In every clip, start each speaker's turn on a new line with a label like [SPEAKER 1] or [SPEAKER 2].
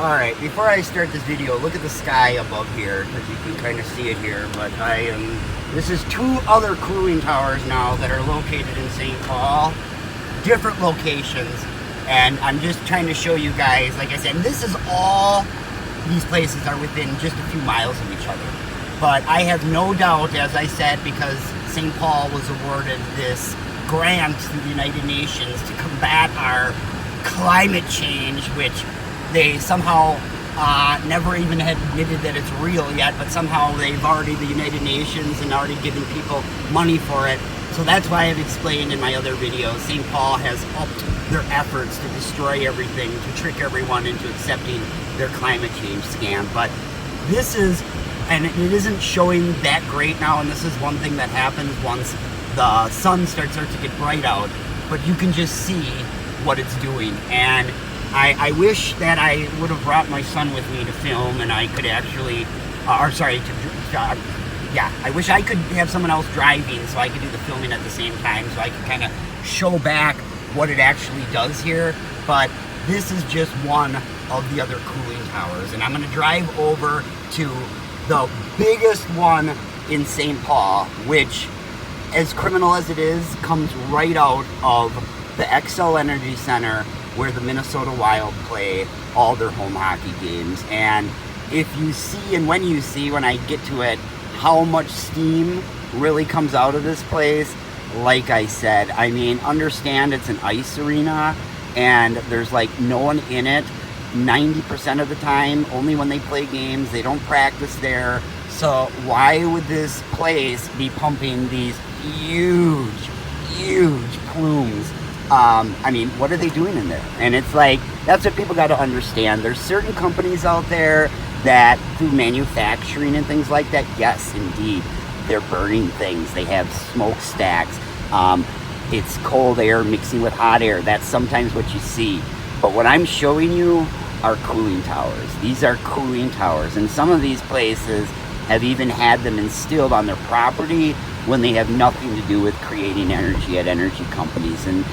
[SPEAKER 1] Alright, before I start this video, look at the sky above here, because you can kind of see it here, but this is two other cooling towers now that are located in St. Paul, different locations, and I'm just trying to show you guys, like I said, this is all, these places are within just a few miles of each other. But I have no doubt, as I said, because St. Paul was awarded this grant through the United Nations to combat our climate change, which they somehow never even had admitted that it's real yet, but somehow they've already, the United Nations, and already given people money for it. So that's why I've explained in my other videos, St. Paul has upped their efforts to destroy everything, to trick everyone into accepting their climate change scam. But this is, and it isn't showing that great now, and this is one thing that happens once the sun starts to get bright out, but you can just see what it's doing. And I wish that I would have brought my son with me to film, and I could actually, I wish I could have someone else driving so I could do the filming at the same time, so I could kind of show back what it actually does here. But this is just one of the other cooling towers, and I'm going to drive over to the biggest one in St. Paul, which, as criminal as it is, comes right out of the Xcel Energy Center, where the Minnesota Wild play all their home hockey games. And if you see, and when you see, when I get to it, how much steam really comes out of this place, like I said, I mean, understand it's an ice arena, and there's like no one in it 90% of the time. Only when they play games, they don't practice there. So why would this place be pumping these huge plumes? I mean, what are they doing in there? And it's like, that's what people got to understand. There's certain companies out there that, through manufacturing and things like that, yes, indeed, they're burning things. They have smokestacks. It's cold air mixing with hot air. That's sometimes what you see. But what I'm showing you are cooling towers. These are cooling towers. And some of these places have even had them instilled on their property when they have nothing to do with creating energy at energy companies. And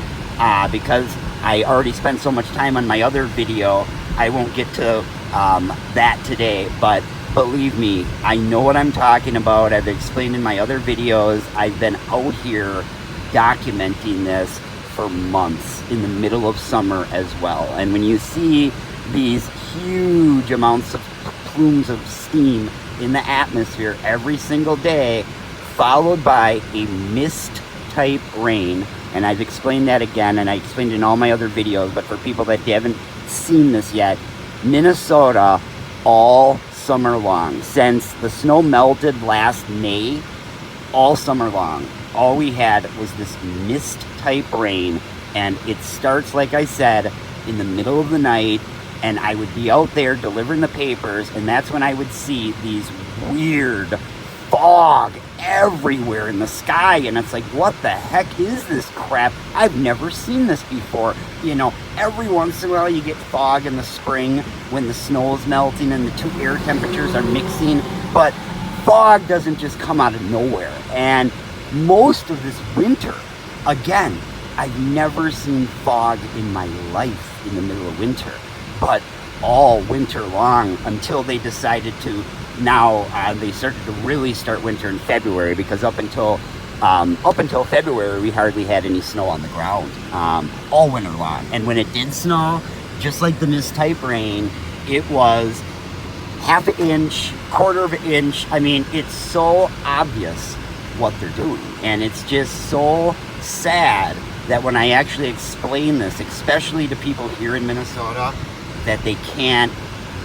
[SPEAKER 1] because I already spent so much time on my other video, I won't get to that today. But believe me, I know what I'm talking about. I've explained in my other videos. I've been out here documenting this for months in the middle of summer as well. And when you see these huge amounts of plumes of steam in the atmosphere every single day, followed by a mist type rain, and I've explained that again, and I explained in all my other videos, but for people that haven't seen this yet, Minnesota all summer long, since the snow melted last May, all summer long, all we had was this mist type rain. And it starts, like I said, in the middle of the night, and I would be out there delivering the papers, and that's when I would see these weird fog everywhere in the sky. And it's like, what the heck is this crap? I've never seen this before. You know, every once in a while you get fog in the spring when the snow is melting and the two air temperatures are mixing, but fog doesn't just come out of nowhere. And most of this winter, again, I've never seen fog in my life in the middle of winter, but all winter long, until they decided to, now they started to really start winter in February, because up until February we hardly had any snow on the ground, all winter long. And when it did snow, just like the mist type rain, it was half an inch, quarter of an inch. I mean, it's so obvious what they're doing, and it's just so sad that when I actually explain this, especially to people here in Minnesota, that they can't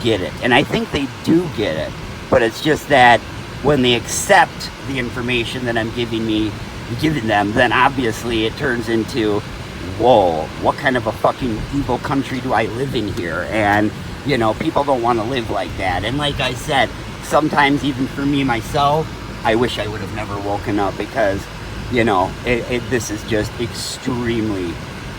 [SPEAKER 1] get it. And I think they do get it, but it's just that when they accept the information that I'm giving them, then obviously it turns into, whoa, what kind of a fucking evil country do I live in here? And, you know, people don't want to live like that. And like I said, sometimes even for me myself, I wish I would have never woken up, because, you know, this is just extremely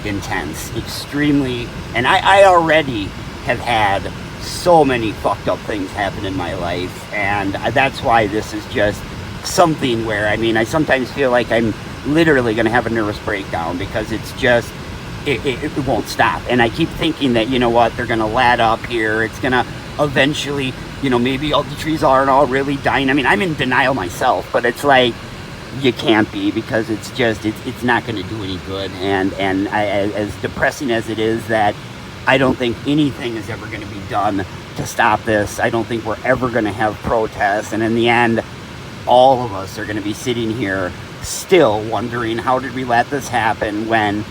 [SPEAKER 1] intense, extremely, and I already have had so many fucked up things happen in my life, and that's why this is just something where, I mean, I sometimes feel like I'm literally going to have a nervous breakdown, because it's just it won't stop. And I keep thinking that, you know what, they're going to let up here. It's going to eventually, you know, maybe all the trees aren't all really dying. I mean, I'm in denial myself, but it's like, you can't be, because it's just, it's not going to do any good. And as depressing as it is, that I don't think anything is ever going to be done to stop this. I don't think we're ever going to have protests. And in the end, all of us are going to be sitting here still wondering, how did we let this happen, when,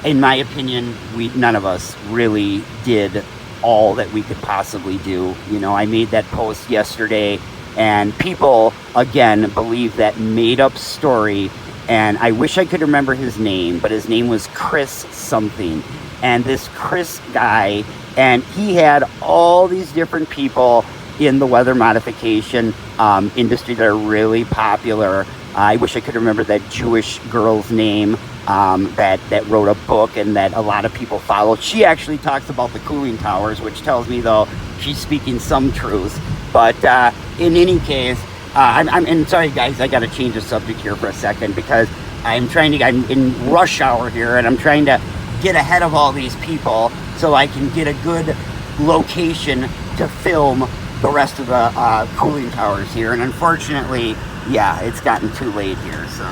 [SPEAKER 1] in my opinion, none of us really did all that we could possibly do. You know, I made that post yesterday, and people, again, believe that made-up story, and I wish I could remember his name, but his name was Chris something. And this Chris guy, and he had all these different people in the weather modification industry that are really popular. I wish I could remember that Jewish girl's name that wrote a book and that a lot of people followed. She actually talks about the cooling towers, which tells me, though, she's speaking some truth. But in any case, and sorry guys, I got to change the subject here for a second, because I'm in rush hour here, and I'm trying to get ahead of all these people so I can get a good location to film the rest of the cooling towers here. And unfortunately, yeah, it's gotten too late here, so